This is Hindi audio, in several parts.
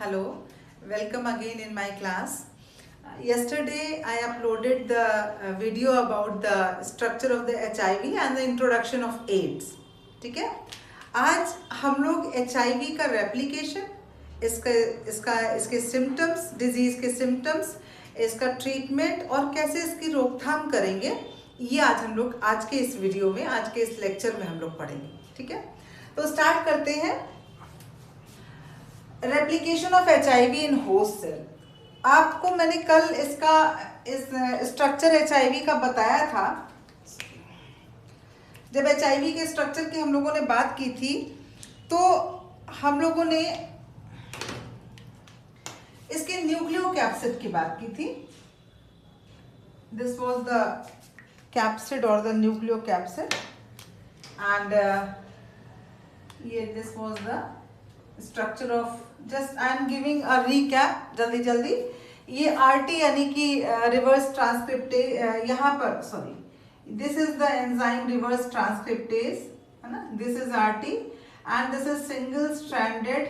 Hello, welcome again in my class. Yesterday I uploaded the video about the structure of the HIV and the introduction of AIDS. ठीक है, आज हम लोग HIV का रेप्लिकेशन, इसके सिम्टम्स, डिजीज के सिम्टम्स, इसका ट्रीटमेंट और कैसे इसकी रोकथाम करेंगे, ये आज हम लोग आज के इस वीडियो में, आज के इस लेक्चर में हम लोग पढ़ेंगे. ठीक है, तो स्टार्ट करते हैं. Replication of HIV in host cell. आपको मैंने कल इस स्ट्रक्चर HIV का बताया था. जब HIV के स्ट्रक्चर की हम लोगों ने बात की थी तो हम लोगों ने इसके न्यूक्लियोकैप्सिड की बात की थी. दिस वाज द कैप्सिड और द न्यूक्लियोकैप्सिड एंड ये this was the structure of, just I am giving a recap जल्दी जल्दी. ये RT यानी कि रिवर्स ट्रांसक्रिप्टेज, यहाँ पर sorry, this is the enzyme reverse transcriptase, है ना. This is RT and this is single stranded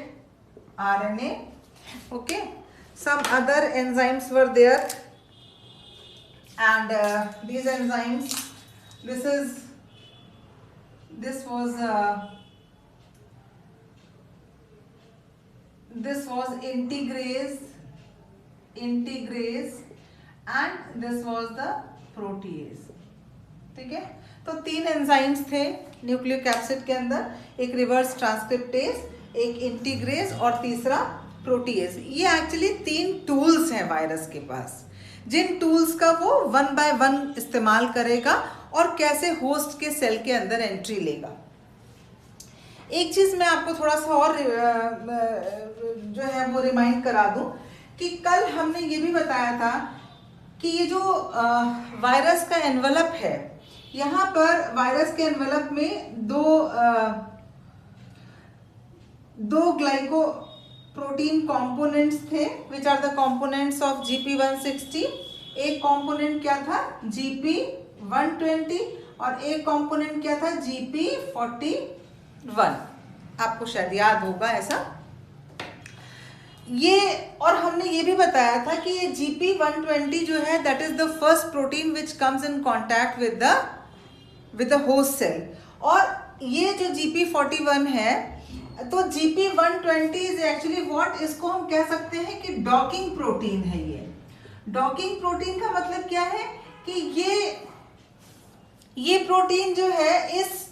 RNA. Okay, some other enzymes were there and these enzymes, this was integrase and this was the protease. ठीक है, तो तीन एंजाइम्स थे न्यूक्लियोकैप्सिड के अंदर, एक रिवर्स ट्रांसक्रिप्टेज, एक इंटीग्रेज और तीसरा प्रोटीएज. ये एक्चुअली तीन टूल्स हैं वायरस के पास, जिन टूल्स का वो 1 by 1 इस्तेमाल करेगा और कैसे होस्ट के सेल के अंदर एंट्री लेगा. एक चीज मैं आपको थोड़ा सा और जो है वो रिमाइंड करा दूं कि कल हमने ये भी बताया था कि ये जो वायरस का एनवलप है, यहाँ पर वायरस के एनवलप में दो ग्लाइको प्रोटीन कंपोनेंट्स थे, which are the components of GP160. एक कंपोनेंट क्या था, GP120 और एक कंपोनेंट क्या था, GP41. आपको शायद याद होगा ऐसा. ये और हमने ये भी बताया था कि ये GP120 जो है, that is the first protein which comes in contact with the host cell. और ये जो GP41 है, तो GP120 इज एक्चुअली व्हाट, इसको हम कह सकते हैं कि डॉकिंग प्रोटीन है. ये डॉकिंग प्रोटीन का मतलब क्या है कि ये प्रोटीन जो है इस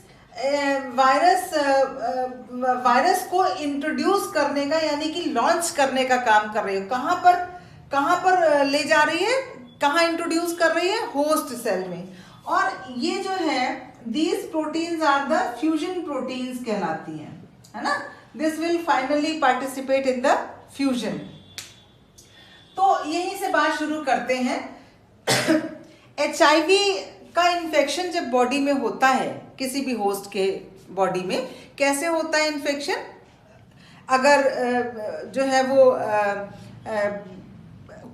वायरस को इंट्रोड्यूस करने का, यानी कि लॉन्च करने का काम कर रही है. कहाँ पर ले जा रही है, कहाँ इंट्रोड्यूस कर रही है, होस्ट सेल में. और ये जो है, these proteins are the fusion proteins कहलाती हैं, है ना. This will finally participate in the fusion. तो यहीं से बात शुरू करते हैं. HIV का इन्फेक्शन जब बॉडी में होता है, किसी भी होस्ट के बॉडी में, कैसे होता है इन्फेक्शन. अगर जो है वो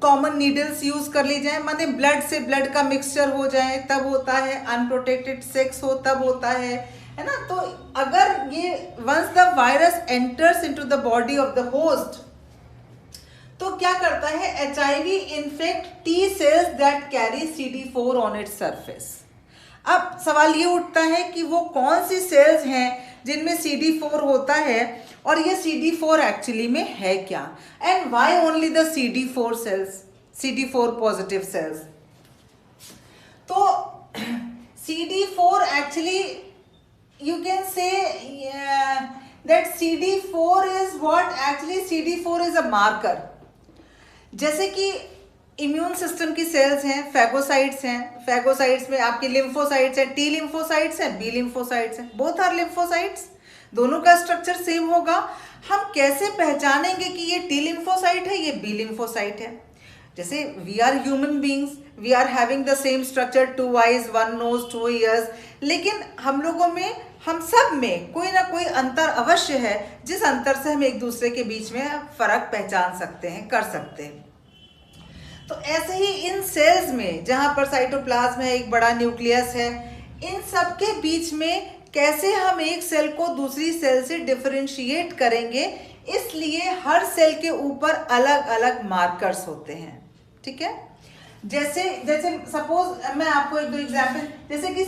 कॉमन नीडल्स यूज कर ली जाए, माने ब्लड से ब्लड का मिक्सचर हो जाए तब होता है, अनप्रोटेक्टेड सेक्स हो तब होता है ना. तो अगर ये once the virus enters into the body of the host, तो क्या करता है, HIV infect T cells that carry CD4 on its surface. अब सवाल ये उठता है कि वो कौन सी सेल्स हैं जिनमें CD4 होता है, और ये CD4 एक्चुअली में है क्या, and why only the CD4 cells, CD4 positive cells. तो CD4 actually you can say that CD4 is what, actually CD4 is a marker. जैसे कि इम्यून सिस्टम की सेल्स हैं, फैगोसाइट्स हैं, फैगोसाइट्स में आपके लिम्फोसाइट्स हैं, T लिम्फोसाइट्स हैं, B लिम्फोसाइट्स हैं, बोथ आर लिम्फोसाइट्स. दोनों का स्ट्रक्चर सेम होगा. हम कैसे पहचानेंगे कि ये T लिम्फोसाइट है, ये B लिम्फोसाइट है. जैसे we are human beings, we are having the same structure, 2 eyes, 1 nose, 2 ears, लेकिन हम लोगों में, हम सब में कोई ना कोई अंतर अवश्य है, जिस अंतर से हम एक दूसरे के बीच में फर्क पहचान सकते हैं, कर सकते हैं. तो ऐसे ही इन सेल्स में, जहां पर साइटोप्लाज्म है, एक बड़ा न्यूक्लियस है, इन सब के बीच में कैसे हम एक सेल को दूसरी सेल से डिफरेंशिएट करेंगे, इसलिए हर सेल के ऊपर अलग अलग मार्कर्स होते हैं, ठीक है। जैसे जैसे सपोज मैं आपको एक दो एग्जाम्पल, जैसे कि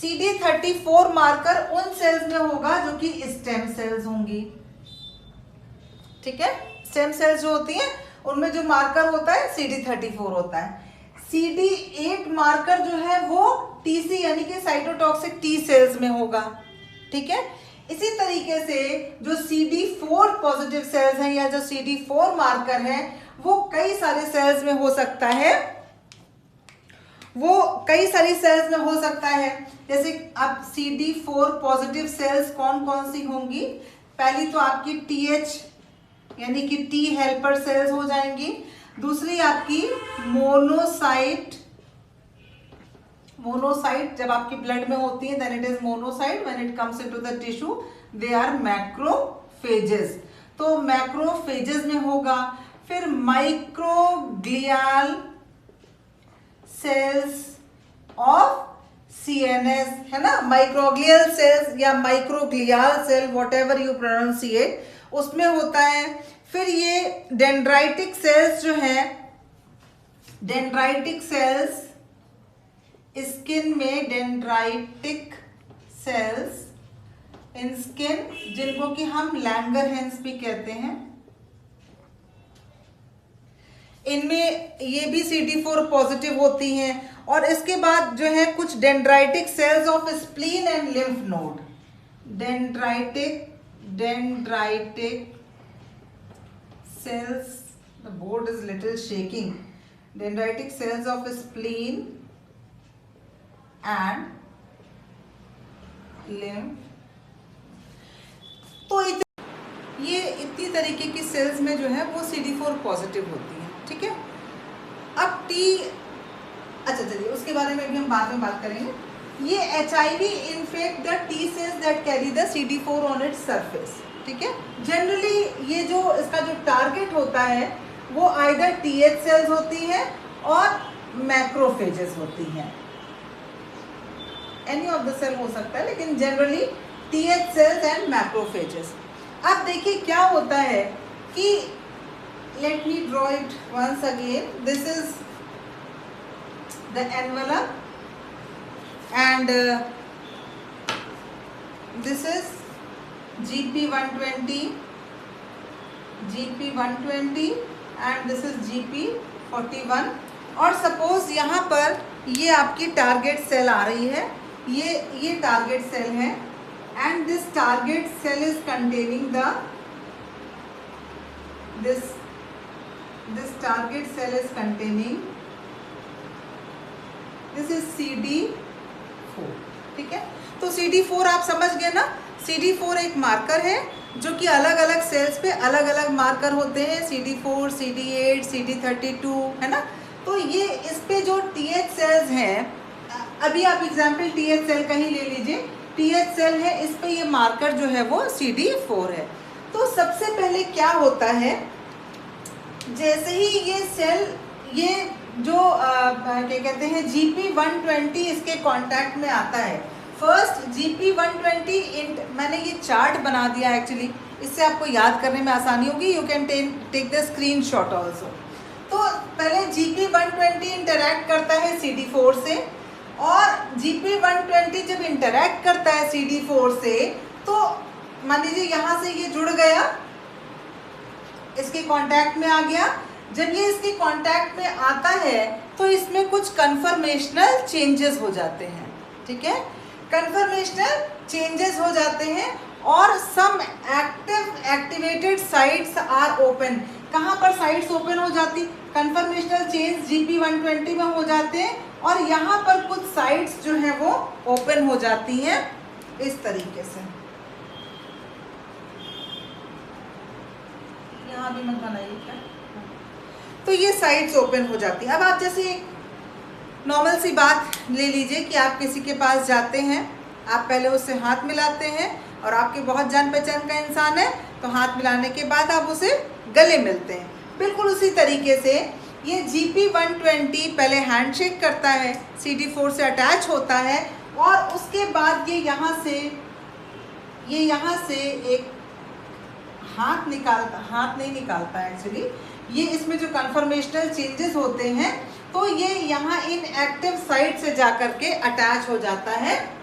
CD34 मार्कर उन सेल्स में होगा जो कि स्टेम सेल्स होंगी, ठीक है। स्टेम सेल्स जो होती हैं उनमें जो मार्कर होता है CD34 होता है। CD8 मार्कर जो है वो TC यानी कि साइटोटॉक्सिक T सेल्स में होगा, ठीक है। इसी तरीके से जो CD4 पॉजिटिव सेल्स हैं या जो CD4 मार्कर है वो कई सारे सेल्स में हो सकता है, जैसे अब CD4 पॉजिटिव सेल्स कौन कौन सी होंगी, पहली तो आपकी TH यानी कि T हेल्पर सेल्स हो जाएंगी, दूसरी आपकी मोनोसाइट जब आपकी ब्लड में होती है then it is monocyte, when it comes into the tissue they are macrophages, तो मैक्रोफेजेस में होगा। फिर माइक्रोग्लियल सेल्स ऑफ CNS है ना, माइक्रोग्लियल सेल्स या microglial cell whatever you pronounciate, उसमें होता है। फिर ये डेंड्राइटिक सेल्स जो है, डेंड्राइटिक सेल्स स्किन में, डेंड्राइटिक सेल्स इन स्किन जिनको कि हम लैंगरहैंस भी कहते हैं, इनमें ये भी CD4 पॉजिटिव होती हैं। और इसके बाद जो है कुछ dendritic sales of spleen and lymph node, dendritic cells, the board is little shaking, dendritic cells of spleen and lymph, तो ये इतनी तरीके की सेल्स में जो है वो CD4 पॉजिटिव होती है, ठीक है। अब अच्छा चलिए उसके बारे में भी हम बाद में बात करेंगे। ये HIV infect the T cells that carry the CD4 on its surface, ठीक है। जनरली ये जो इसका जो टारगेट होता है वो आइदर TH सेल्स होती है और मैक्रोफेजेस होती हैं, एनी ऑफ द सेल हो सकता है, लेकिन generally TH cells and macrophages. अब देखिए क्या होता है कि let me draw it once again, this is the envelope and this is GP120 and this is GP41। और सपोज यहाँ पर ये आपकी टारगेट सेल आ रही है, ये टारगेट सेल है and this target cell is containing this target cell is containing, this is CD4, ठीक है। तो CD4 आप समझ गए ना, CD4 एक मार्कर है जो कि अलग अलग सेल्स पे अलग अलग मार्कर होते हैं, CD4, CD8, CD32 है ना। तो ये इस पे जो TH सेल्स हैं, अभी आप एग्जाम्पल TH सेल का ही ले लीजिए, TH सेल है, इस पे ये मार्कर जो है वो CD4 है। तो सबसे पहले क्या होता है, जैसे ही ये सेल ये जो क्या कहते हैं GP120 इसके कांटेक्ट में आता है, फर्स्ट GP120 मैंने ये चार्ट बना दिया एक्चुअली, इससे आपको याद करने में आसानी होगी, you can take the screenshot also. तो पहले GP120 इंटरैक्ट करता है CD4 से, और GP120 जब इंटरैक्ट करता है CD4 से तो मान लीजिए यहाँ से ये जुड़ गया, इसके कांटेक्ट में आ गया। जब ये इसके कांटेक्ट में आता है तो इसमें कुछ कन्फर्मेशनल चेंजेस हो जाते हैं, ठीक है, कन्फर्मेशनल चेंजेस हो जाते हैं और सम एक्टिवेटेड साइट्स आर ओपन। कहाँ पर साइट्स ओपन हो जाती, कन्फर्मेशनल चेंज GP120 में हो जाते हैं और यहाँ पर कुछ साइट्स जो है वो ओपन हो जाती हैं इस तरीके से। यहाँ भी मत बनाइए क्या, तो ये साइट्स ओपन हो जाती है। अब आप जैसे नॉर्मल सी बात ले लीजिए कि आप किसी के पास जाते हैं, आप पहले उससे हाथ मिलाते हैं और आपके बहुत जान पहचान का इंसान है तो हाथ मिलाने के बाद आप उसे गले मिलते हैं। बिल्कुल उसी तरीके से ये GP120 पहले हैंडशेक करता है, CD4 से अटैच होता है और उसके बाद ये यहाँ से ये यहाँ से एक हाथ नहीं निकालता एक्चुअली, ये इसमें जो कन्फर्मेशनल चेंजेस होते हैं तो ये यहाँ इन एक्टिव साइट से जाकर के अटैच हो जाता है।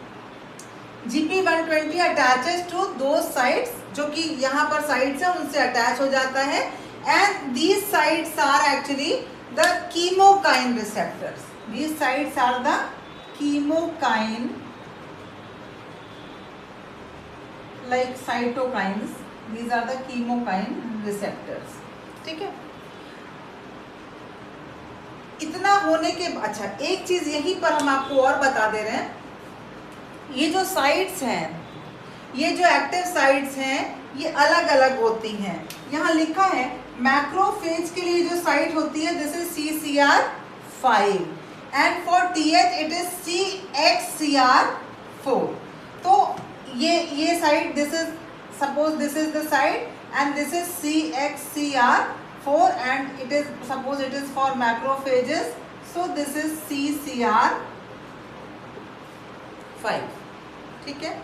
GP120 अटैचेस टू दो साइट्स, जो कि यहाँ पर साइट्स है उनसे अटैच हो जाता है, and these sites are actually the chemokine receptors. These sites are the chemokine, like cytokines, these are the chemokine receptors। ठीक है, इतना होने के अच्छा एक चीज यहीं पर हम आपको और बता दे रहे हैं, ये जो साइट्स हैं, ये जो एक्टिव साइट्स हैं, ये अलग अलग होती हैं। यहाँ लिखा है मैक्रोफेज के लिए जो साइट होती है this is CCR5 and for TH it is CXCR4। तो ये site, this is suppose this is the site and this is CXCR4 and it is suppose it is for macrophages, so this is CCR5। ठीक है,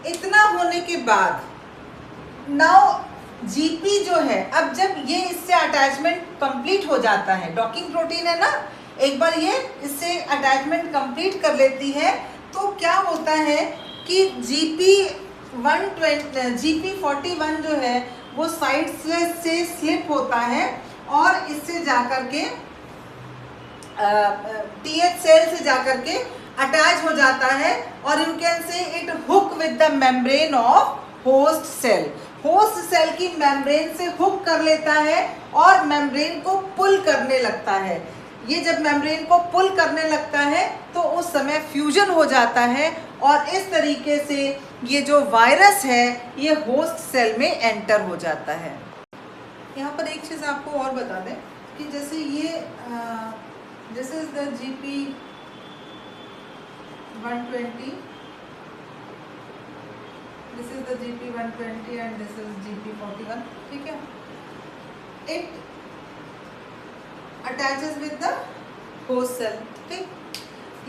इतना होने के बाद नाउ GP जो है, अब जब ये इससे अटैचमेंट कंप्लीट हो जाता है, डॉकिंग प्रोटीन है ना, एक बार ये इससे अटैचमेंट कंप्लीट कर लेती है तो क्या होता है कि GP41 जो है वो साइड से स्लिप होता है और इससे जाकर के TH सेल से जाकर के अटैच हो जाता है, और you can say it hook with the membrane of host cell. Host cell की मेम्ब्रेन से हुक कर लेता है और मेम्ब्रेन को पुल करने लगता है। ये जब मेम्ब्रेन को पुल करने लगता है तो उस समय फ्यूजन हो जाता है, और इस तरीके से ये जो वायरस है ये होस्ट सेल में एंटर हो जाता है। यहाँ पर एक चीज़ आपको और बता दें कि जैसे ये this is the GP120, this is the GP120 and this is GP41। ठीक है, it attaches with the host cell. ठीक,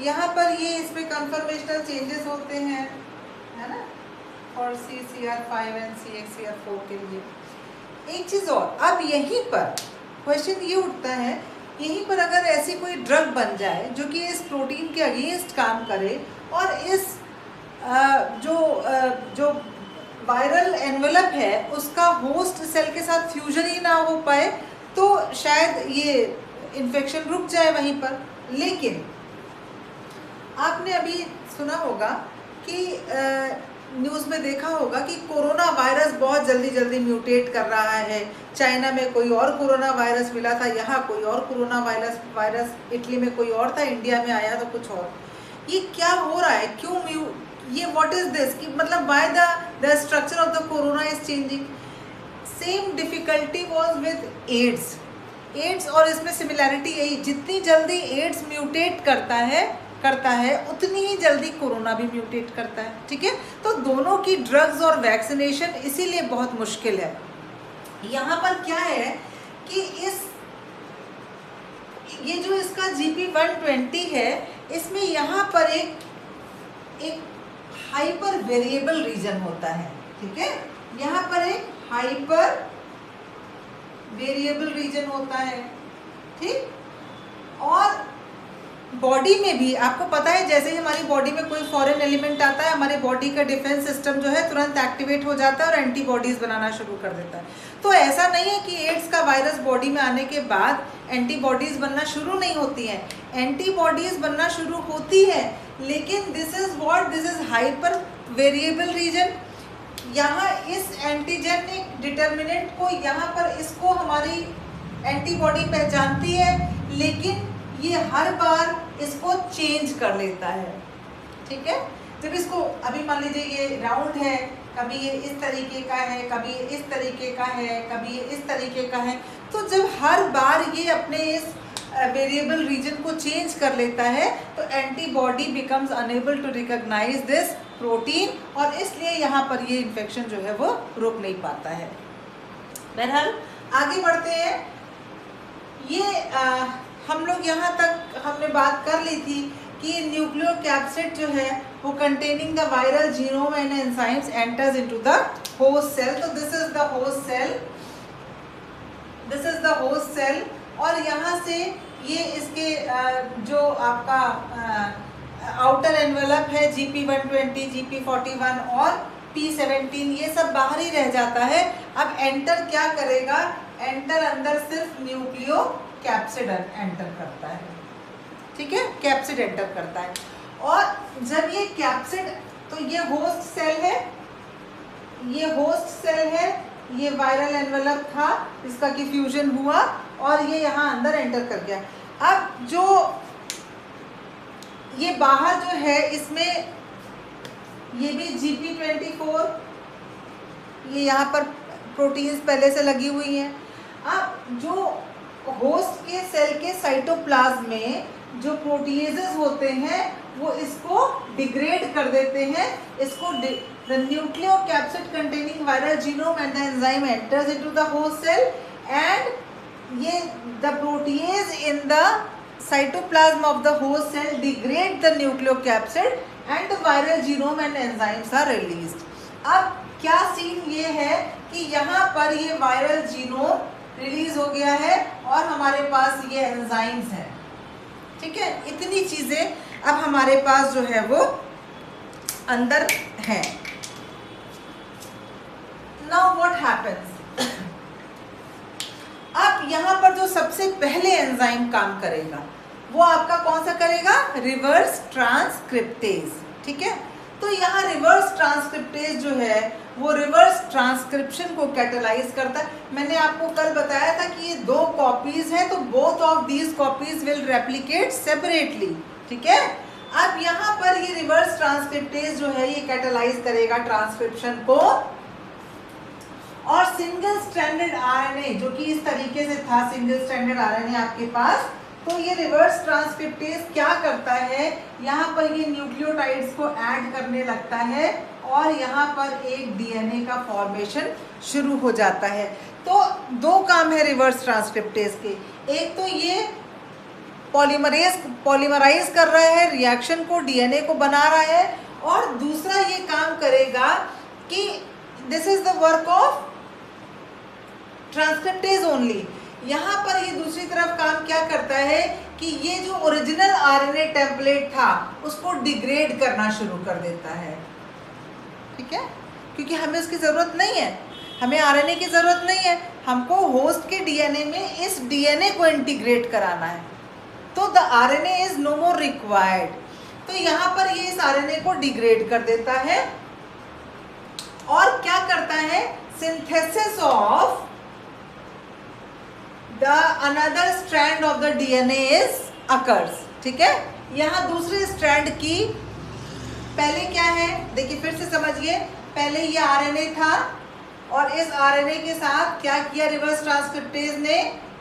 यहाँ पर ये इसमें कन्फर्मेशनल चेंजेस होते हैं, है ना, और CCR5 एंड CXCR4 के लिए। एक चीज़ और, अब यहीं पर क्वेश्चन ये उठता है, यहीं पर अगर ऐसी कोई ड्रग बन जाए जो कि इस प्रोटीन के अगेंस्ट काम करे और इस जो वायरल एनवेलप है उसका होस्ट सेल के साथ फ्यूजन ही ना हो पाए, तो शायद ये इन्फेक्शन रुक जाए वहीं पर। लेकिन आपने अभी सुना होगा कि न्यूज़ में देखा होगा कि कोरोना वायरस बहुत जल्दी म्यूटेट कर रहा है। चाइना में कोई और कोरोना वायरस मिला था, यहाँ कोई और कोरोना वायरस, इटली में कोई और था, इंडिया में आया तो कुछ और। ये क्या हो रहा है, क्यों ये व्हाट इज दिस, कि मतलब why the structure of the corona is changing. Same difficulty was with AIDS और इसमें सिमिलैरिटी यही, जितनी जल्दी एड्स म्यूटेट करता है उतनी ही जल्दी कोरोना भी म्यूटेट करता है। ठीक है, तो दोनों की ड्रग्स और वैक्सीनेशन इसीलिए बहुत मुश्किल है। यहाँ पर क्या है कि ये जो इसका GP120 है, इसमें यहाँ पर एक हाइपर वेरिएबल रीजन होता है। ठीक है, यहाँ पर एक हाइपर वेरिएबल रीजन होता है। ठीक, और बॉडी में भी आपको पता है, जैसे ही हमारी बॉडी में कोई फॉरेन एलिमेंट आता है, हमारे बॉडी का डिफेंस सिस्टम जो है तुरंत एक्टिवेट हो जाता है और एंटीबॉडीज बनाना शुरू कर देता है। तो ऐसा नहीं है कि एड्स का वायरस बॉडी में आने के बाद एंटीबॉडीज बनना शुरू नहीं होती हैं, एंटीबॉडीज बनना शुरू होती है, लेकिन this is hyper variable region. यहाँ इस एंटीजेनिक डिटर्मिनेंट को, यहाँ पर इसको हमारी एंटीबॉडी पहचानती है, लेकिन ये हर बार इसको चेंज कर लेता है। ठीक है, जब इसको अभी मान लीजिए ये राउंड है, कभी ये इस तरीके का है, कभी ये इस तरीके का है, कभी ये इस तरीके का है, तो जब हर बार ये अपने इस वेरिएबल रीजन को चेंज कर लेता है तो antibody becomes unable to recognise this protein, और इसलिए यहाँ पर ये इन्फेक्शन जो है वो रुक नहीं पाता है। बहरहाल आगे बढ़ते हैं। ये हम लोग यहाँ तक हमने बात कर ली थी कि न्यूक्लियोकैप्सिड जो है वो containing the viral genome and enzymes enters into the host cell. तो this is the host cell, this is the host cell. और यहाँ से ये इसके जो आपका आउटर एनवेलप है GP120, GP41 और P17, ये सब बाहर ही रह जाता है. अब एंटर क्या करेगा? एंटर अंदर सिर्फ न्यूक्लियो कैप्सिड एंटर करता है. ठीक है, कैप्सिड एंटर करता है. और जब ये कैप्सिड, तो ये होस्ट सेल है, ये होस्ट सेल है, ये वायरल एनवेलप था, इसका की फ्यूजन हुआ और ये यहाँ अंदर एंटर कर गया. अब जो ये बाहर जो है इसमें ये भी GP24, ये यहाँ पर प्रोटीन्स पहले से लगी हुई हैं. अब जो होस्ट के सेल के साइटोप्लाज्म में जो प्रोटीएजेस होते हैं वो इसको डिग्रेड कर देते हैं. इसको the nucleocapsid containing viral genome and the enzyme enters into the host cell and ये the protease in the cytoplasm of the host cell degrade the nucleocapsid and the viral genome and enzymes are released. अब क्या सीन ये है कि यहाँ पर ये वायरल जीनोम रिलीज हो गया है और हमारे पास ये एंजाइम्स हैं. ठीक है, इतनी चीजें अब हमारे पास जो है वो अंदर हैं. Now what happens? अब यहाँ पर जो सबसे पहले एंजाइम काम करेगा वो आपका कौन सा करेगा? Reverse transcriptase. ठीक है, तो यहाँ रिवर्स ट्रांसक्रिप्टेज जो है वो रिवर्स ट्रांसक्रिप्शन को कैटेलाइज करता है. मैंने आपको कल बताया था कि ये 2 कॉपीज हैं, तो both of these copies will replicate separately. ठीक है, अब यहाँ पर ये रिवर्स ट्रांसक्रिप्टेज जो है ये कैटेलाइज करेगा ट्रांसक्रिप्शन को. और सिंगल स्ट्रैंडेड आरएनए जो कि इस तरीके से था, सिंगल स्ट्रैंडेड आरएनए आपके पास, तो ये रिवर्स ट्रांसक्रिप्टेज क्या करता है? यहाँ पर ये न्यूक्लियोटाइड्स को ऐड करने लगता है और यहाँ पर एक डीएनए का फॉर्मेशन शुरू हो जाता है. तो 2 काम है रिवर्स ट्रांसक्रिप्टेज के. एक तो ये पॉलीमराइज कर रहा है रिएक्शन को, डीएनए को बना रहा है, और दूसरा ये काम करेगा कि this is the work of transcriptase only. यहाँ पर ये दूसरी तरफ काम क्या करता है कि ये जो ओरिजिनल आरएनए टेम्पलेट था उसको डिग्रेड करना शुरू कर देता है. ठीक है, क्योंकि हमें उसकी ज़रूरत नहीं है, हमें आरएनए की ज़रूरत नहीं है, हमको होस्ट के डीएनए में इस डीएनए को इंटीग्रेट कराना है. तो the RNA is no more required. तो यहाँ पर ये इस आरएनए को डिग्रेड कर देता है और क्या करता है? Synthesis of the another strand of the DNA is occurs. ठीक है, यहाँ दूसरे स्ट्रैंड की पहले क्या है, देखिए फिर से समझिए. पहले ये आरएनए था और इस आरएनए के साथ क्या किया रिवर्स ट्रांसक्रिप्टेज ने?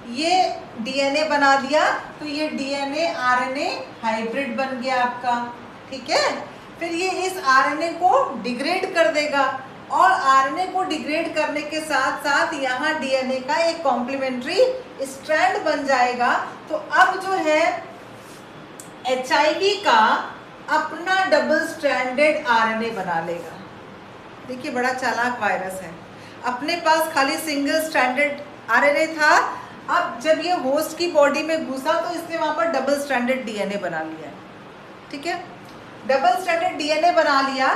ये डीएनए बना दिया. तो ये डीएनए आरएनए हाइब्रिड बन गया आपका. ठीक है, फिर ये इस आरएनए को डिग्रेड कर देगा और आरएनए को डिग्रेड करने के साथ साथ यहाँ डीएनए का एक कॉम्प्लीमेंट्री स्ट्रैंड बन जाएगा. तो अब जो है एचआईवी का अपना डबल स्ट्रैंडेड आरएनए बना लेगा. देखिए बड़ा चालाक वायरस है. अपने पास खाली सिंगल स्ट्रैंडेड आरएनए था, अब जब ये होस्ट की बॉडी में घुसा तो इसने वहां पर डबल स्ट्रैंडेड डीएनए बना लिया. ठीक है, डबल स्ट्रैंडेड डीएनए बना लिया.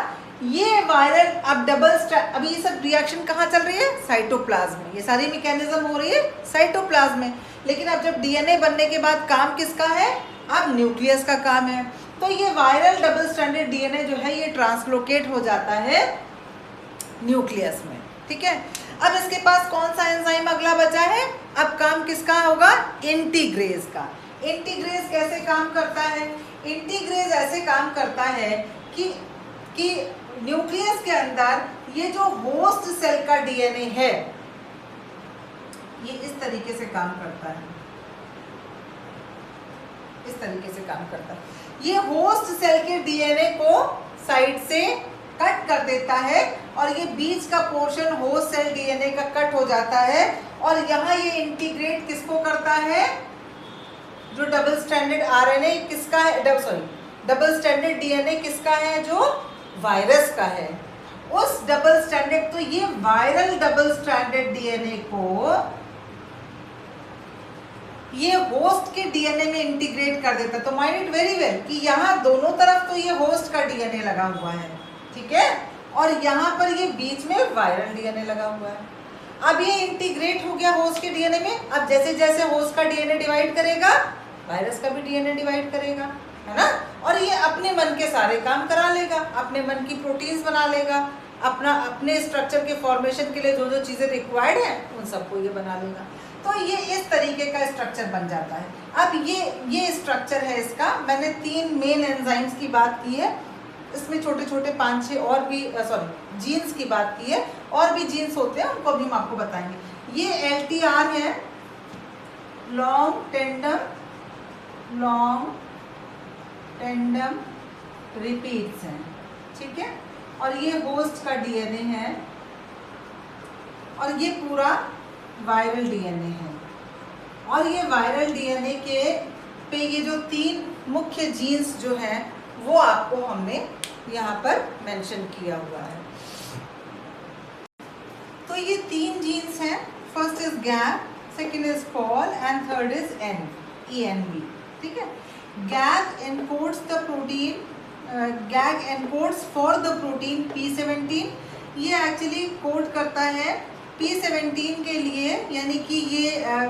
ये वायरल अब अभी ये सब रिएक्शन कहाँ चल रही है? साइटोप्लाज्म में. ये सारी मैकेनिज्म हो रही है साइटोप्लाज्म में. लेकिन अब जब डीएनए बनने के बाद काम किसका है? अब न्यूक्लियस का काम है. तो ये वायरल डबल स्ट्रैंडेड डीएनए जो है ये ट्रांसलोकेट हो जाता है न्यूक्लियस में. ठीक है, अब इसके पास कौन सा एंजाइम अगला बचा है? अब काम किसका होगा? इंटीग्रेज का. इंटीग्रेज कैसे काम करता है? इंटीग्रेज ऐसे काम करता है कि न्यूक्लियस के अंदर ये जो होस्ट सेल का डीएनए है ये इस तरीके से काम करता है. इस तरीके से काम करता है. ये होस्ट सेल के डीएनए को साइड से कट कर देता है और ये बीच का पोर्शन होस्ट सेल डीएनए का कट हो जाता है. और यहाँ ये इंटीग्रेट किसको करता है? जो डबल स्ट्रैंडेड आरएनए किसका है? डबल स्टैंडर्ड डीएनए किसका है? जो वायरस का है। उस डबल स्टैंडर्ड, तो ये वायरल डबल स्टैंडर्ड डीएनए को ये होस्ट के डीएनए में इंटीग्रेट कर देता है। तो माइंड इट वेरी वेल कि यहाँ दोनों तरफ तो ये होस्ट का डीएनए लगा हुआ है, ठीक है, और यहाँ पर ये बीच में वायरल डीएनए लगा हुआ है। अब ये इंटीग्रेट हो गया होस्ट के डीएनए में। अब जैसे जैसे होस्ट का डीएनए डिवाइड करेगा, वायरस का भी डीएनए डिवाइड करेगा, है ना, और ये अपने मन के सारे काम करा लेगा, अपने मन की प्रोटीन्स बना लेगा, अपने स्ट्रक्चर के फॉर्मेशन के लिए जो जो चीज़ें रिक्वायर्ड हैं उन सबको ये बना लेगा। तो ये इस तरीके का स्ट्रक्चर बन जाता है। अब ये स्ट्रक्चर है इसका। मैंने 3 मेन एंजाइम्स की बात की है, इसमें छोटे छोटे 5-6 और भी जीन्स की बात की है, और भी जीन्स होते हैं, उनको भी हम आपको बताएंगे। ये LTR है, लॉन्ग टेंडम रिपीट्स हैं, ठीक है, और ये होस्ट का डीएनए है, और ये पूरा वायरल डीएनए है। और ये वायरल डीएनए के पे ये जो 3 मुख्य जीन्स जो हैं वो आपको हमने यहाँ पर मेंशन किया हुआ है। तो ये 3 जीन्स हैं, first is gag, second is Paul and third is ENV, ठीक है। Gag encodes the protein, gag encodes for the protein P17। ये एक्चुअली कोड करता है P17 के लिए, यानी कि ये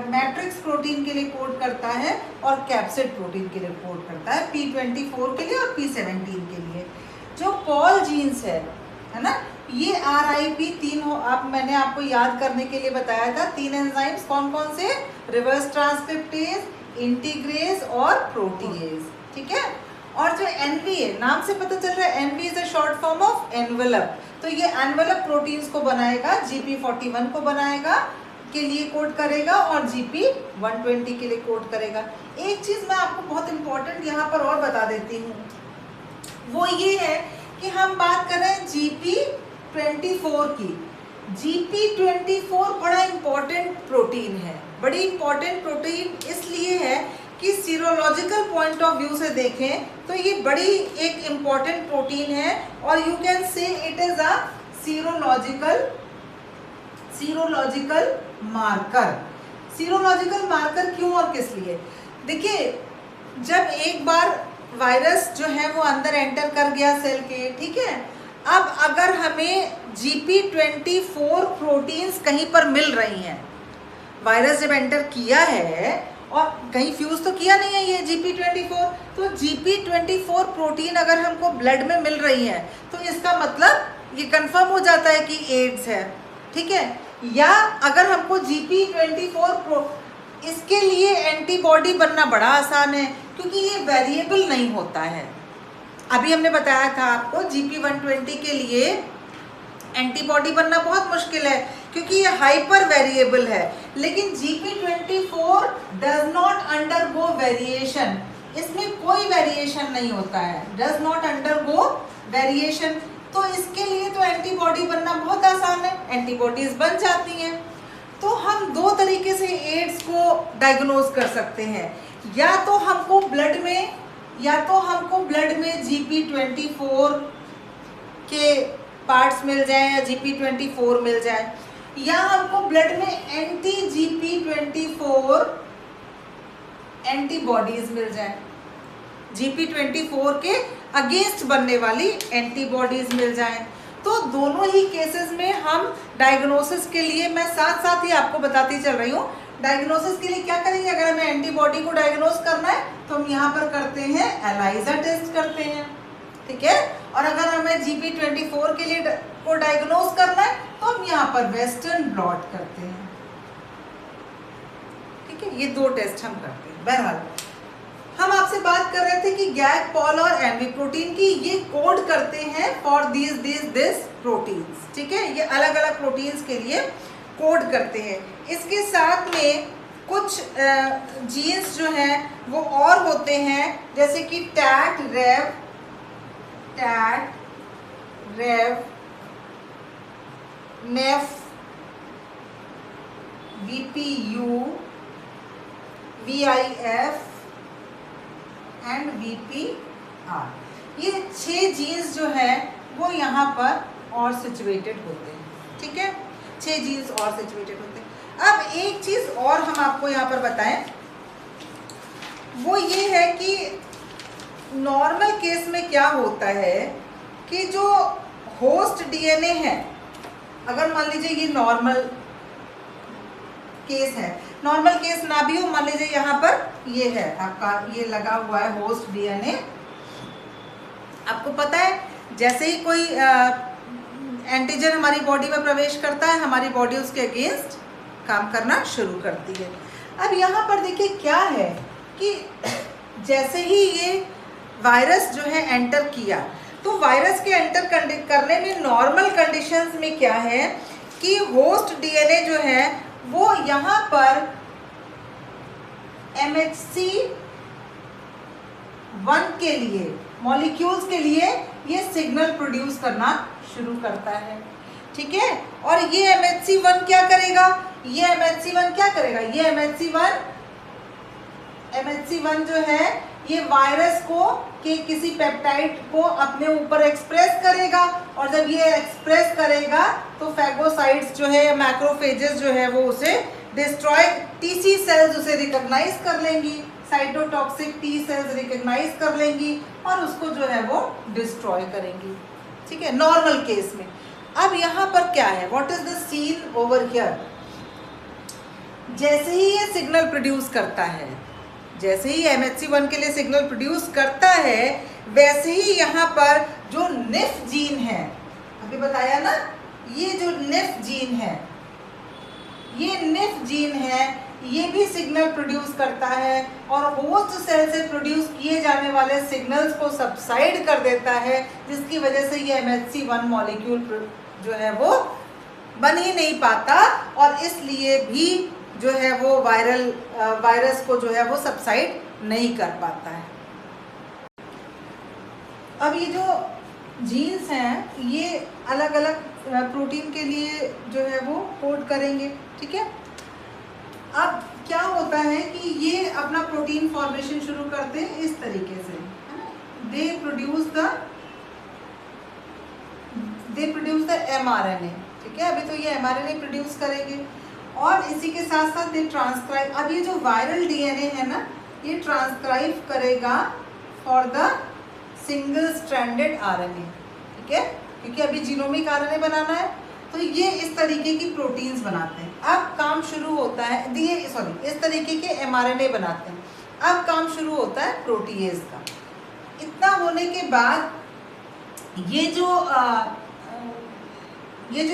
मैट्रिक्स प्रोटीन के लिए कोड करता है और कैप्सिड प्रोटीन के लिए कोड करता है, P24 के लिए और P17 के लिए। जो पॉल जीन्स है ना, ये RIP 3 हो, आप मैंने आपको याद करने के लिए बताया था 3 एंजाइम्स कौन कौन से, रिवर्स ट्रांसक्रिप्टेज, इंटीग्रेज और प्रोटीएज, ठीक है। और जो NV है, नाम से पता चल रहा है NV is a short form of envelope. तो ये एनवेलप प्रोटीन्स को बनाएगा, GP41 को बनाएगा के लिए कोड करेगा और GP120 के लिए कोड करेगा। एक चीज मैं आपको बहुत इंपॉर्टेंट यहाँ पर और बता देती हूँ, वो ये है कि हम बात कर रहे हैं GP24 की। GP24 बड़ा इंपॉर्टेंट प्रोटीन है, बड़ी इंपॉर्टेंट प्रोटीन इसलिए है कि सीरोलॉजिकल पॉइंट ऑफ व्यू से देखें तो ये बड़ी एक इम्पॉर्टेंट प्रोटीन है, और you can say it is a serological marker. Serological marker क्यों और किस लिए? देखिए, जब एक बार वायरस जो है वो अंदर एंटर कर गया सेल के, ठीक है, अब अगर हमें GP24 प्रोटीन्स कहीं पर मिल रही हैं, वायरस जब एंटर किया है और कहीं फ्यूज तो किया नहीं है ये GP24, तो GP24 प्रोटीन अगर हमको ब्लड में मिल रही है तो इसका मतलब ये कंफर्म हो जाता है कि एड्स है, ठीक है। या अगर हमको GP24 इसके लिए एंटीबॉडी बनना बड़ा आसान है, क्योंकि ये वेरिएबल नहीं होता है। अभी हमने बताया था आपको GP120 के लिए एंटीबॉडी बनना बहुत मुश्किल है क्योंकि ये हाइपर वेरिएबल है, लेकिन GP24 does not undergo variation, इसमें कोई वेरिएशन नहीं होता है, डज नॉट अंडरगो वेरिएशन। तो इसके लिए तो एंटीबॉडी बनना बहुत आसान है, एंटीबॉडीज बन जाती हैं। तो हम 2 तरीके से एड्स को डायग्नोज कर सकते हैं, या तो हमको ब्लड में GP24 के पार्ट्स मिल जाए या GP24 मिल जाए, या हमको ब्लड में एंटी GP24 एंटीबॉडीज मिल जाए, GP24 के अगेंस्ट बनने वाली एंटीबॉडीज मिल जाए। तो दोनों ही केसेस में हम डायग्नोसिस के लिए, मैं साथ साथ ही आपको बताती चल रही हूँ, डायग्नोसिस के लिए क्या करेंगे, अगर हमें एंटीबॉडी को डायग्नोस करना है तो हम यहाँ पर करते हैं एलाइजा टेस्ट करते हैं, ठीक है। और अगर हमें GP24 के लिए को डायग्नोस करना है तो हम यहाँ पर वेस्टर्न ब्लॉट करते हैं, ठीक है। ये 2 टेस्ट हम करते हैं। बहरहाल हम आपसे बात कर रहे थे कि गैग, पॉल और एनवी प्रोटीन की, ये कोड करते हैं फॉर दिस प्रोटीन्स, ठीक है। ये अलग अलग प्रोटीन्स के लिए कोड करते हैं। इसके साथ में कुछ जीन्स जो हैं वो और होते हैं, जैसे कि tat, rev, nef, VPU, VIF and VPH, R. ये 6 जीन्स जो है वो यहाँ पर और सिचुएटेड होते हैं, ठीक है, 6 जीन्स और सिचुएटेड होते हैं। अब एक चीज और हम आपको यहाँ पर बताएं, वो ये है कि नॉर्मल केस में क्या होता है कि जो होस्ट डीएनए है, अगर मान लीजिए ये नॉर्मल केस है, नॉर्मल केस ना भी हो, मान लीजिए यहाँ पर ये है आपका, ये लगा हुआ है होस्ट डीएनए। आपको पता है जैसे ही कोई एंटीजन हमारी बॉडी में प्रवेश करता है, हमारी बॉडी उसके अगेंस्ट काम करना शुरू करती है। अब यहाँ पर देखिए क्या है कि जैसे ही ये वायरस जो है एंटर किया, तो वायरस के एंटर करने में नॉर्मल कंडीशंस में क्या है कि होस्ट डीएनए जो है वो यहाँ पर MHC 1 के लिए, मॉलिक्यूल्स के लिए ये सिग्नल प्रोड्यूस करना शुरू करता है, ठीक है। और ये MHC 1 क्या करेगा, ये MHC 1 क्या करेगा, ये MHC 1 जो है ये वायरस को के किसी पेप्टाइड को अपने ऊपर एक्सप्रेस करेगा, और जब ये एक्सप्रेस करेगा तो फैगोसाइट्स जो है, मैक्रोफेजेस जो है वो उसे डिस्ट्रॉय, टीसी सेल्स उसे रिकॉग्नाइज कर लेंगी, साइटोटॉक्सिक टी सेल्स रिकॉग्नाइज कर लेंगी और उसको जो है वो डिस्ट्रॉय करेंगी, ठीक है, नॉर्मल केस में। अब यहाँ पर क्या है, what is the seen over here, जैसे ही ये सिग्नल प्रोड्यूस करता है, जैसे ही MHC 1 के लिए सिग्नल प्रोड्यूस करता है, वैसे ही यहाँ पर जो निफ जीन है, अभी बताया ना, ये जो निफ जीन है, ये निफ जीन है, ये भी सिग्नल प्रोड्यूस करता है और होस्ट सेल से प्रोड्यूस किए जाने वाले सिग्नल्स को सबसाइड कर देता है, जिसकी वजह से ये MHC 1 मॉलिक्यूल जो है वो बन ही नहीं पाता, और इसलिए भी जो है वो वायरस को जो है वो सबसाइड नहीं कर पाता है। अब ये जो जीन्स हैं ये अलग अलग प्रोटीन के लिए जो है वो कोड करेंगे, ठीक है। अब क्या होता है कि ये अपना प्रोटीन फॉर्मेशन शुरू करते हैं इस तरीके से, है ना, दे प्रोड्यूस द mRNA, ठीक है। अभी तो ये mRNA प्रोड्यूस करेंगे और इसी के साथ साथ ये ट्रांसक्राइब, अब ये जो वायरल डीएनए है ना, ये ट्रांसक्राइब करेगा for the single stranded RNA, ठीक है, क्योंकि अभी जीनोमिक आरएनए बनाना है, तो ये इस तरीके की प्रोटीन्स बनाते हैं। अब काम शुरू होता है, इस तरीके के mRNA बनाते हैं। अब काम शुरू होता है प्रोटीएज का। इतना होने के बाद ये जो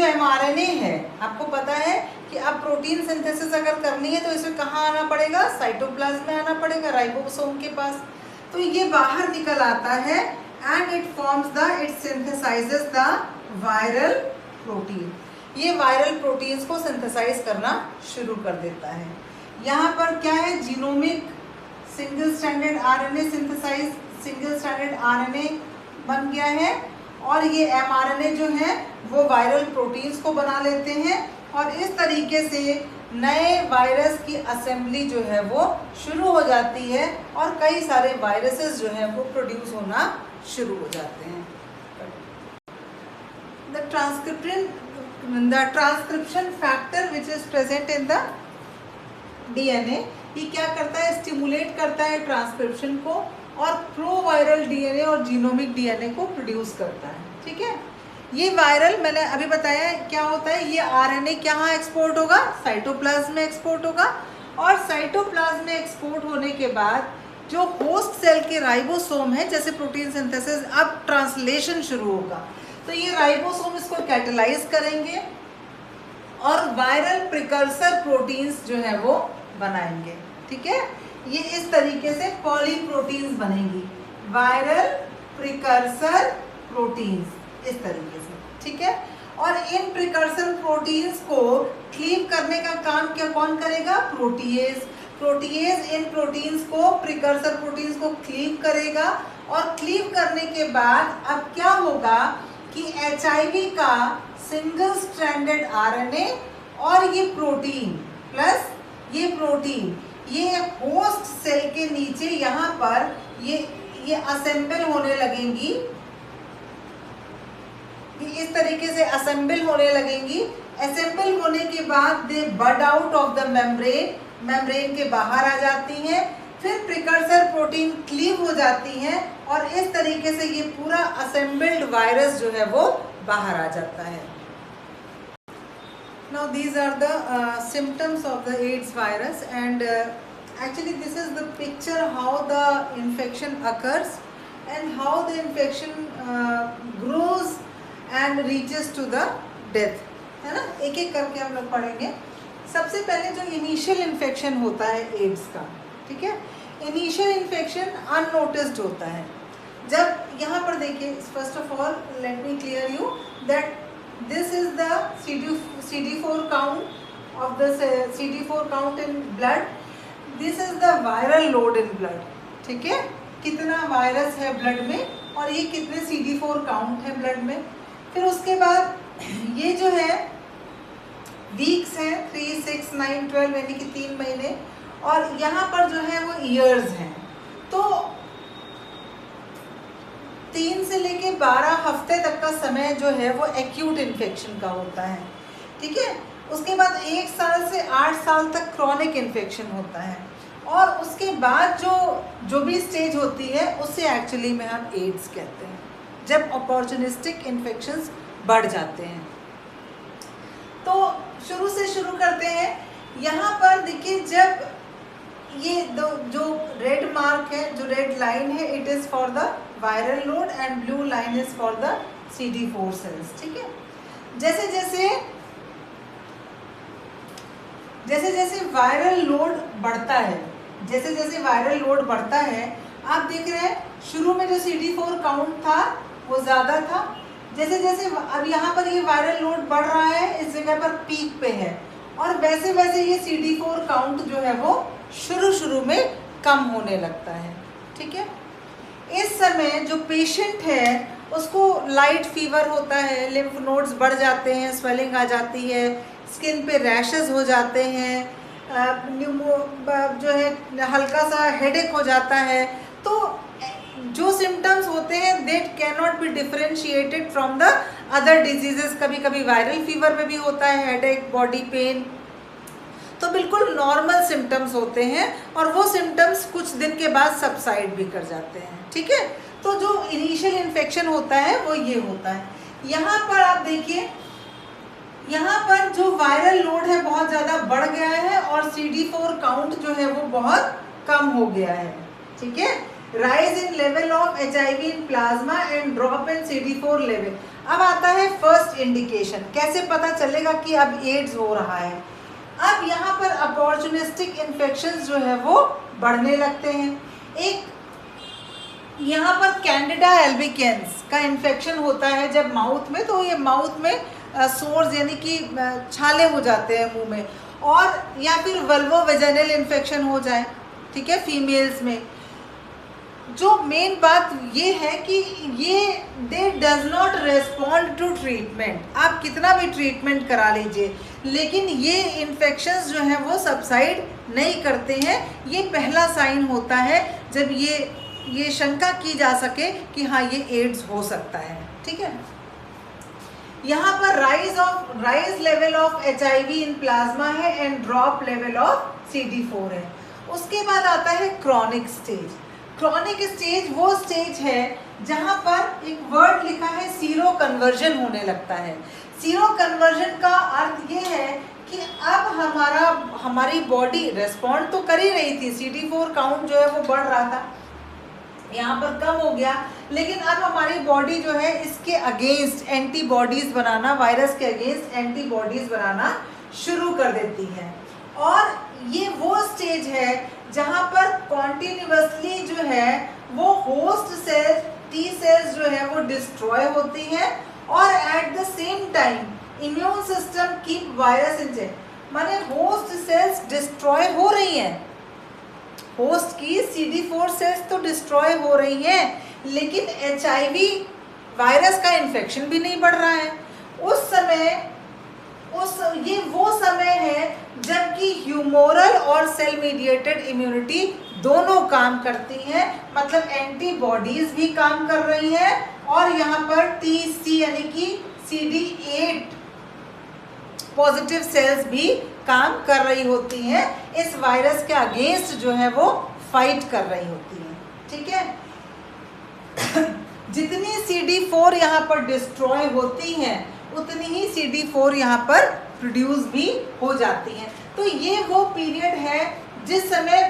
mRNA है, आपको पता है कि अब प्रोटीन सिंथेसिस अगर करनी है तो इसमें कहाँ आना पड़ेगा, साइटोप्लाज्म में आना पड़ेगा, राइबोसोम के पास। तो ये बाहर निकल आता है and it synthesises the viral protein. ये वायरल प्रोटीन्स को सिंथेसाइज करना शुरू कर देता है। यहाँ पर क्या है, genomic single stranded RNA synthesise, single stranded RNA बन गया है, और ये mRNA जो है वो वायरल प्रोटीन्स को बना लेते हैं, और इस तरीके से नए वायरस की असेंबली जो है वो शुरू हो जाती है, और कई सारे वायरसेस जो है वो प्रोड्यूस होना शुरू हो जाते हैं। The transcription factor which is present in the DNA, ये क्या करता है, स्टिमुलेट करता है ट्रांसक्रिप्शन को, और प्रोवायरल डीएनए और जीनोमिक डीएनए को प्रोड्यूस करता है, ठीक है। ये वायरल, मैंने अभी बताया क्या होता है, ये आरएनए कहाँ एक्सपोर्ट होगा, साइटोप्लाज्म में एक्सपोर्ट होगा, और साइटोप्लाज्म में एक्सपोर्ट होने के बाद जो होस्ट सेल के राइबोसोम है, जैसे प्रोटीन सिंथेसिस, अब ट्रांसलेशन शुरू होगा, तो ये राइबोसोम इसको कैटेलाइज करेंगे और वायरल प्रिकर्सर प्रोटीन्स जो है वो बनाएंगे, ठीक है। ये इस तरीके से पॉलीप्रोटीन्स बनेंगी, वायरल प्रिकर्सर प्रोटीन्स, इस तरीके से, ठीक है। और इन प्रिकर्सर प्रोटीन्स को क्लीव करने का काम क्या कौन करेगा, प्रोटीएज। प्रोटीएज इन प्रोटीन्स को, प्रिकर्सर प्रोटीन्स को क्लीव करेगा, और क्लीव करने के बाद अब क्या होगा कि HIV का सिंगल स्ट्रैंडेड आरएनए और ये प्रोटीन प्लस ये प्रोटीन, ये होस्ट सेल के नीचे यहाँ पर ये ये असेंबल होने लगेंगी, इस तरीके से असेंबल होने लगेंगी। असेंबल होने के बाद they bud out of the membrane, membrane के बाहर आ जाती हैं, फिर प्रिकर्सर प्रोटीन क्लीव हो जाती हैं और इस तरीके से ये पूरा असेंबल्ड वायरस जो है वो बाहर आ जाता है। Now these are the symptoms of the AIDS virus, and actually this is the picture how the infection occurs and how the infection grows and reaches to the death, है ना। एक एक करके हम लोग पढ़ेंगे। सबसे पहले जो इनिशियल इन्फेक्शन होता है एड्स का, ठीक है, इनिशियल इन्फेक्शन अननोटिस्ड होता है। जब यहाँ पर देखिए, first of all let me clear you that this is the CD4 count of the CD4 count in blood, this is the viral load in blood, ठीक है, कितना वायरस है ब्लड में और ये कितने CD4 काउंट है ब्लड में। फिर उसके बाद ये जो है वीक्स हैं, 3, 6, 9, 12 यानी कि 3 महीने, और यहाँ पर जो है वो ईयर्स हैं। तो 3 से लेके 12 हफ्ते तक का समय जो है वो एक्यूट इन्फेक्शन का होता है, ठीक है। उसके बाद 1 साल से 8 साल तक क्रॉनिक इन्फेक्शन होता है, और उसके बाद जो भी स्टेज होती है उसे एक्चुअली में हम एड्स कहते हैं, जब अपॉर्चुनिस्टिक इन्फेक्शंस बढ़ जाते हैं। तो शुरू से शुरू करते हैं। यहाँ पर देखिए, जब ये जो रेड मार्क है, जो रेड लाइन है, it is for the viral load and blue line is for the CD4 cells, ठीक है। जैसे जैसे वायरल लोड बढ़ता है, जैसे जैसे वायरल लोड बढ़ता है, आप देख रहे हैं शुरू में जो CD4 काउंट था वो ज़्यादा था। जैसे जैसे अब यहाँ पर ये वायरल लोड बढ़ रहा है, इस जगह पर पीक पे है, और वैसे वैसे ये CD4 काउंट जो है वो शुरू में कम होने लगता है, ठीक है। इस समय जो पेशेंट है उसको लाइट फीवर होता है, लिम्फ नोड्स बढ़ जाते हैं, स्वेलिंग आ जाती है, स्किन पे रैशेस हो जाते हैं, जो है हल्का सा हेडेक हो जाता है। तो जो सिम्टम्स होते हैं that can not be differentiated from the other diseases. कभी कभी वायरल फीवर में भी होता है हेडेक, बॉडी पेन, तो बिल्कुल नॉर्मल सिम्टम्स होते हैं, और वो सिम्टम्स कुछ दिन के बाद सबसाइड भी कर जाते हैं, ठीक है। तो जो इनिशियल इन्फेक्शन होता है वो ये होता है। यहाँ पर आप देखिए, यहाँ पर जो वायरल लोड है बहुत ज़्यादा बढ़ गया है और CD4 काउंट जो है वो बहुत कम हो गया है, ठीक है। Rise in level of HIV in plasma and drop in CD4 level. अब आता है फर्स्ट इंडिकेशन, कैसे पता चलेगा कि अब एड्स हो रहा है। अब यहाँ पर अपॉर्चुनिस्टिक इन्फेक्शंस जो है वो बढ़ने लगते हैं। एक यहाँ पर कैंडिडा एल्बिकेंस का इन्फेक्शन होता है जब माउथ में, तो ये माउथ में सोर्स यानी कि छाले हो जाते हैं मुंह में, और या फिर वल्वोवेजाइनल इन्फेक्शन हो जाए, ठीक है, फीमेल्स में। जो मेन बात ये है कि ये they does not respond to treatment. आप कितना भी ट्रीटमेंट करा लीजिए, लेकिन ये इन्फेक्शंस जो हैं वो सबसाइड नहीं करते हैं। ये पहला साइन होता है जब ये शंका की जा सके कि हाँ ये एड्स हो सकता है, ठीक है। यहाँ पर rise level of HIV in plasma है and drop level of CD4 है। उसके बाद आता है क्रॉनिक स्टेज। क्रॉनिक स्टेज वो स्टेज है जहाँ पर एक वर्ड लिखा है सीरो कन्वर्जन होने लगता है। सीरो कन्वर्जन का अर्थ ये है कि अब हमारी बॉडी रेस्पॉन्ड तो कर ही रही थी, CD4 काउंट जो है वो बढ़ रहा था, यहाँ पर कम हो गया, लेकिन अब हमारी बॉडी जो है इसके अगेंस्ट एंटीबॉडीज बनाना, वायरस के अगेंस्ट एंटीबॉडीज बनाना शुरू कर देती है। और ये वो स्टेज है जहाँ पर कॉन्टिन्यूसली जो है वो होस्ट सेल्स, टी सेल्स जो है वो डिस्ट्रॉय होती हैं, और at the same time immune system keep virus in check. माने होस्ट सेल्स डिस्ट्रॉय हो रही हैं, होस्ट की CD4 सेल्स तो डिस्ट्रॉय हो रही हैं, लेकिन HIV वायरस का इन्फेक्शन भी नहीं बढ़ रहा है। उस समय ये वो समय है जबकि ह्यूमोरल और सेल मीडिएटेड इम्यूनिटी दोनों काम करती हैं, मतलब एंटीबॉडीज भी काम कर रही हैं और यहाँ पर TC यानी कि CD8 पॉजिटिव सेल्स भी काम कर रही होती हैं, इस वायरस के अगेंस्ट जो है वो फाइट कर रही होती हैं। ठीक है जितनी CD4 यहाँ पर डिस्ट्रॉय होती हैं उतनी ही CD4 यहाँ पर प्रोड्यूस भी हो जाती हैं। तो ये वो पीरियड है जिस समय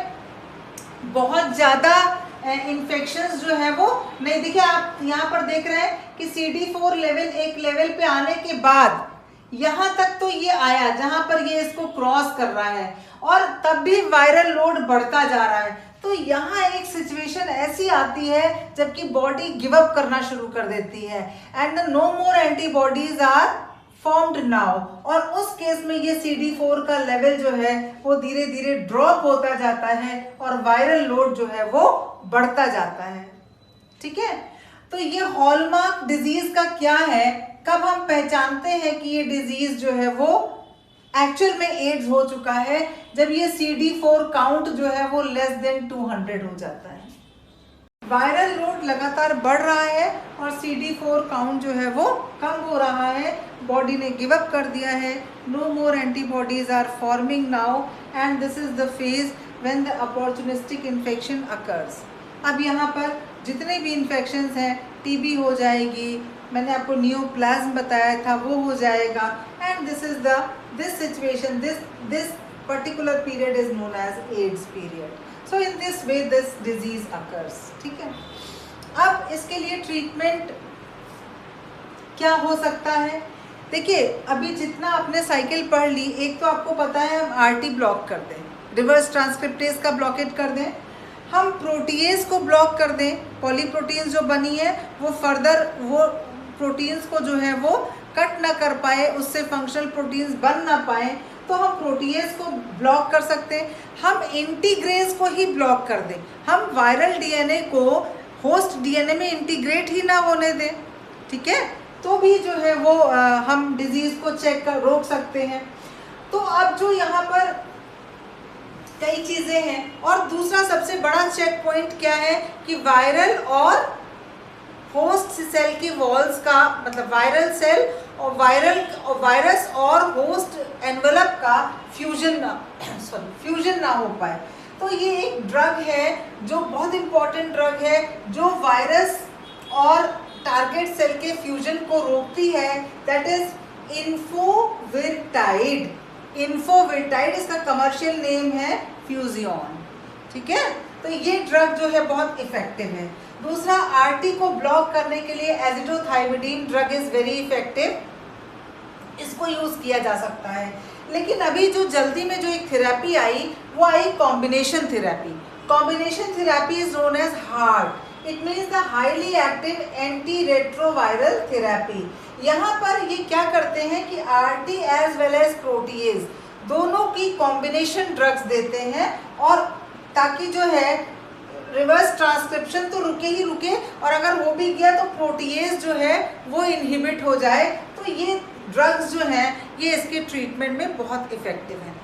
बहुत ज़्यादा इन्फेक्शंस जो है वो नहीं। देखिए आप यहाँ पर देख रहे हैं कि CD4 लेवल एक लेवल पे आने के बाद यहाँ तक तो ये आया जहाँ पर ये इसको क्रॉस कर रहा है और तब भी वायरल लोड बढ़ता जा रहा है। तो यहाँ एक सिचुएशन ऐसी आती है जबकि बॉडी गिव अप करना शुरू कर देती है and no more antibodies are formed now, और उस केस में ये CD4 का लेवल जो है वो धीरे धीरे ड्रॉप होता जाता है और वायरल लोड जो है वो बढ़ता जाता है। ठीक है, तो ये हॉलमार्क डिजीज का क्या है, कब हम पहचानते हैं कि ये डिजीज जो है वो एक्चुअल में एड्स हो चुका है, जब ये CD4 काउंट जो है वो लेस देन 200 हो जाता है। वायरल लोड लगातार बढ़ रहा है और CD4 काउंट जो है वो कम हो रहा है, बॉडी ने गिव अप कर दिया है, no more antibodies are forming now and this is the phase when the opportunistic infection occurs. अब यहाँ पर जितने भी इन्फेक्शंस हैं, TB हो जाएगी, मैंने आपको नियोप्लाज्म बताया था वो हो जाएगा, and this is the this situation this particular period is known as AIDS period. So in this way this disease occurs. ठीक है, अब इसके लिए ट्रीटमेंट क्या हो सकता है। देखिए अभी जितना आपने साइकिल पढ़ ली, एक तो आपको पता है हम RT ब्लॉक कर दें, रिवर्स ट्रांसक्रिप्टेज का ब्लॉकेट कर दें, हम प्रोटीएज को ब्लॉक कर दें, पॉलीप्रोटीन्स जो बनी है वो फर्दर वो प्रोटीन्स को जो है वो कट ना कर पाए, उससे फंक्शनल प्रोटीन्स बन ना पाए, तो हम प्रोटीएज को ब्लॉक कर सकते हैं। हम इंटीग्रेज को ही ब्लॉक कर दें, हम वायरल DNA को होस्ट DNA में इंटीग्रेट ही ना होने दें। ठीक है, तो भी जो है वो हम डिजीज को रोक सकते हैं। तो अब जो यहाँ पर कई चीज़ें हैं, और दूसरा सबसे बड़ा चेक पॉइंट क्या है कि वायरल और होस्ट सेल की वॉल्स का, मतलब वायरल सेल और वायरस और होस्ट एनवेलप का फ्यूजन ना हो पाए। तो ये एक ड्रग है जो बहुत इंपॉर्टेंट ड्रग है, जो वायरस और टारगेट सेल के फ्यूजन को रोकती है, दैट इज इन्फोविरटाइड। इन्फोविरटाइड इसका कमर्शियल नेम है फ्यूजियन। ठीक है, तो ये ड्रग जो है बहुत इफेक्टिव है। दूसरा, RT को ब्लॉक करने के लिए एजिडोथाइमिडीन ड्रग इज वेरी इफेक्टिव, इसको यूज किया जा सकता है। लेकिन अभी जो जल्दी में जो एक थेरेपी आई वो आई combination therapy. Combination therapy is known as HART, it means the highly active anti retroviral therapy. यहाँ पर ये क्या करते हैं कि RT as well as protease दोनों की कॉम्बिनेशन ड्रग्स देते हैं, और ताकि जो है रिवर्स ट्रांसक्रिप्शन तो रुके ही रुके, और अगर हो भी गया तो प्रोटीएज जो है वो इनहिबिट हो जाए। तो ये ड्रग्स जो हैं ये इसके ट्रीटमेंट में बहुत इफेक्टिव हैं।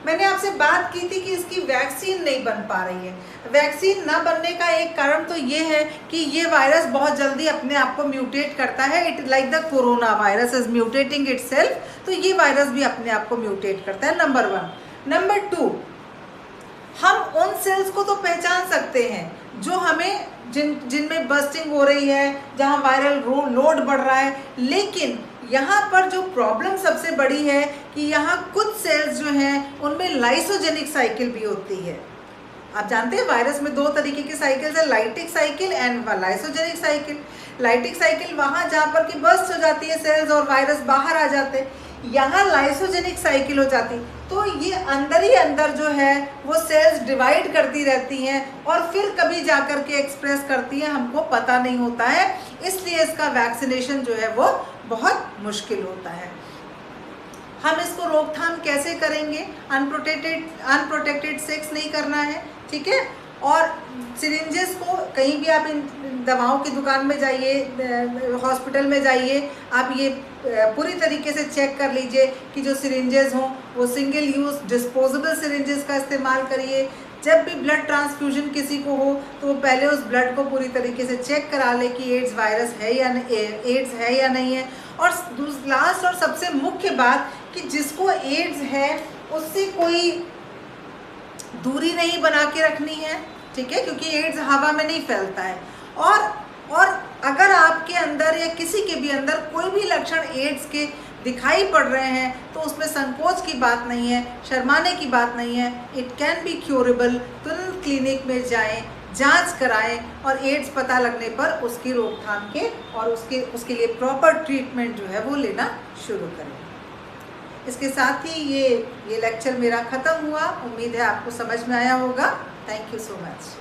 मैंने आपसे बात की थी कि इसकी वैक्सीन नहीं बन पा रही है। वैक्सीन ना बनने का एक कारण तो ये है कि ये वायरस बहुत जल्दी अपने आप को म्यूटेट करता है, it like the corona virus is mutating itself, तो ये वायरस भी अपने आप को म्यूटेट करता है, नंबर 1। नंबर 2, हम उन सेल्स को तो पहचान सकते हैं जो हमें जिनमें बस्टिंग हो रही है, जहां वायरल लोड बढ़ रहा है, लेकिन यहाँ पर जो प्रॉब्लम सबसे बड़ी है कि यहाँ कुछ सेल्स जो हैं उनमें लाइसोजेनिक साइकिल भी होती है। आप जानते हैं वायरस में 2 तरीके की साइकिल्स है, lytic cycle and lysogenic cycle. Lytic cycle वहाँ जहाँ पर कि बस्ट हो जाती है सेल्स और वायरस बाहर आ जाते हैं, यहाँ लाइसोजेनिक साइकिल हो जाती, तो ये अंदर ही अंदर जो है वो सेल्स डिवाइड करती रहती हैं और फिर कभी जा कर के एक्सप्रेस करती हैं, हमको पता नहीं होता है, इसलिए इसका वैक्सीनेशन जो है वो बहुत मुश्किल होता है। हम इसको रोकथाम कैसे करेंगे? अनप्रोटेक्टेड सेक्स नहीं करना है, ठीक है, और सिरिंजेस को कहीं भी आप इन दवाओं की दुकान में जाइए, हॉस्पिटल में जाइए, आप ये पूरी तरीके से चेक कर लीजिए कि जो सिरिंजेस हों वो सिंगल यूज़ डिस्पोजेबल सिरिंजेस का इस्तेमाल करिए। जब भी ब्लड ट्रांसफ्यूजन किसी को हो तो वो पहले उस ब्लड को पूरी तरीके से चेक करा ले कि एड्स वायरस है या एड्स है या नहीं है। और लास्ट और सबसे मुख्य बात कि जिसको एड्स है उससे कोई दूरी नहीं बना के रखनी है, ठीक है, क्योंकि एड्स हवा में नहीं फैलता है। और अगर आपके अंदर या किसी के भी अंदर कोई भी लक्षण एड्स के दिखाई पड़ रहे हैं तो उसमें संकोच की बात नहीं है, शर्माने की बात नहीं है। It can be curable. तुरंत क्लिनिक में जाएं, जांच कराएं और एड्स पता लगने पर उसकी रोकथाम के और उसके लिए प्रॉपर ट्रीटमेंट जो है वो लेना शुरू करें। इसके साथ ही ये लेक्चर मेरा ख़त्म हुआ। उम्मीद है आपको समझ में आया होगा। Thank you so much.